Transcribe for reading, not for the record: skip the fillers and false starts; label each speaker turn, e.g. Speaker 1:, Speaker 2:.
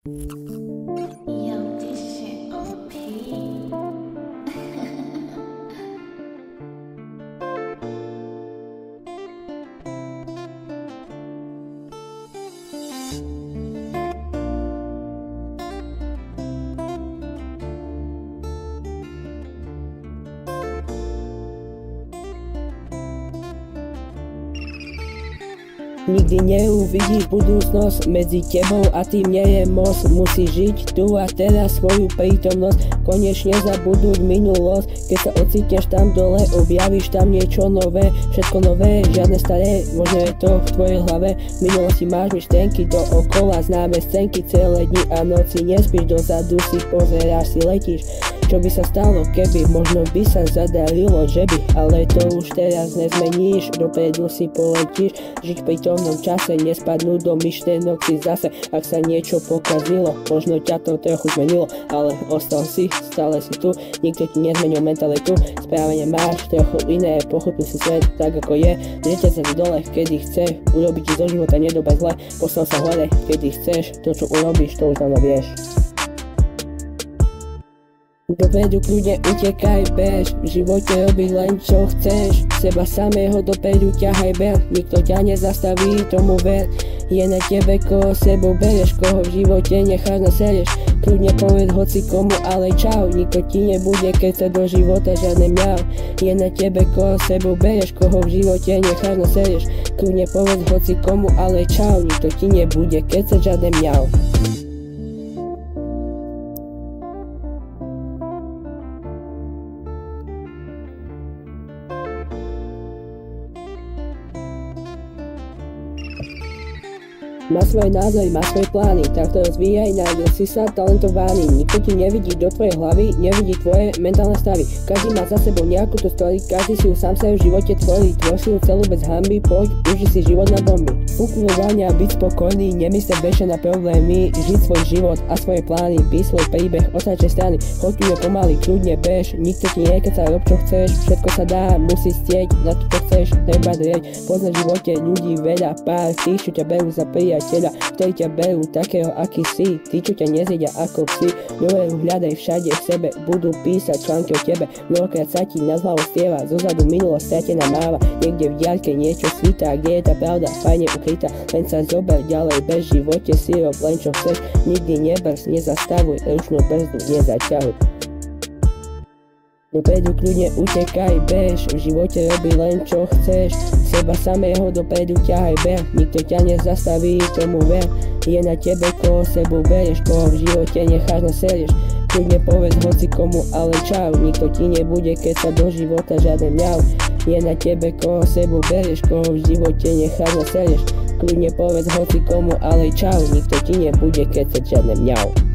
Speaker 1: Yo, this shit OP.
Speaker 2: Nikdy neuvidíš budúcnosť, medzi tebou a tým nie je most. Musíš žiť tu a teraz svoju prítomnosť, konečne zabudnúť minulosť. Keď sa ocitneš tam dole, objavíš tam niečo nové, všetko nové, žiadne staré, možno je to v tvojej hlave. V minulosti máš myšlienky dookola, známe scénky, celé dni a noci nespíš, dozadu si pozeráš, si letíš. Čo by sa stalo, keby, možno by sa zadarilo, že by, ale to už teraz nezmeníš, dopredu si poletíš, žiť v prítomnom čase, nespadnúť do myšlienok si zase. Ak sa niečo pokazilo, možno ťa to trochu zmenilo, ale ostal si, stále si tu, nikto ti nezmenil mentalitu, správanie máš trochu iné, pochopil si svet tak ako je, držte sa dole, kedy chce, urobiť ti zo života nedobre zle, postav sa hore, kedy chceš, to čo urobíš, to už dávno vieš. Dopredu kľudne utekaj, bež, v živote robiť len čo chceš, seba samého dopredu ťahaj ber, nikto ťa nezastaví, tomu ver. Je na tebe, koho sebou bereš, koho v živote necháš na serieš. Kľudne povedz hoci komu, ale čau, nikto ti nebude, keď sa do života žiadne mňau. Je na tebe, koho sebou bereš, koho v živote necháš na serieš. Kľudne povedz hoci komu, ale čau, nikto ti nebude, keď sa žiadne mňau. Má svoje názory, má svoje plány, tak to rozvíjaj, nájdel si sa talentovaný. Nikto ti nevidí do tvojej hlavy, nevidí tvoje mentálne stavy. Každý má za sebou nejakú tú story, každý si ju sám sa v živote tvorí. Tvoj si ju celú bez hanby, poď, uži si život na bomby. Fúknulovania, byť spokojný, nemysle bežne na problémy, žiť svoj život a svoje plány, píš svoj príbeh od stačej strany. Choď kľudne pomaly, kľudne bež, nikto ti nekeca, rob čo chceš, všetko sa dá, musíš stieť, na to chceš, treba drieť. Poznať v živote ľudí veľa, pár tých, čo ťa berú za priateľa, ktorí ťa berú takého, aký si, tí, čo ťa nezjedia ako psi. Dôveru hľadaj všade v sebe, budú písať články o tebe, mnohokrát sa ti nad hlavou stieva, zozadu minulosť stratená máva, niekde v diaľke niečo svítá, kde je tá pravda, fajne ukrytá, len sa zober ďalej, bez živote si rob len čo chceš, nikdy nebrz, nezastavuj, ručnú brzdu nezaťahuj. Dopredu kľudne utekaj, bež, v živote robi len čo chceš, seba samého dopredu ťahaj ber, nikto ťa nezastaví, tomu ver. Je na tebe, koho sebou bereš, koho v živote necháš na serieš. Kľudne povedz hoci komu, ale čau, nikto ti nebude, keď sa do života žiadne mňau. Je na tebe, koho sebou bereš, koho v živote necháš na serieš. Kľudne povedz hoci komu, ale čau, nikto ti nebude, keď sa žiadne mňau.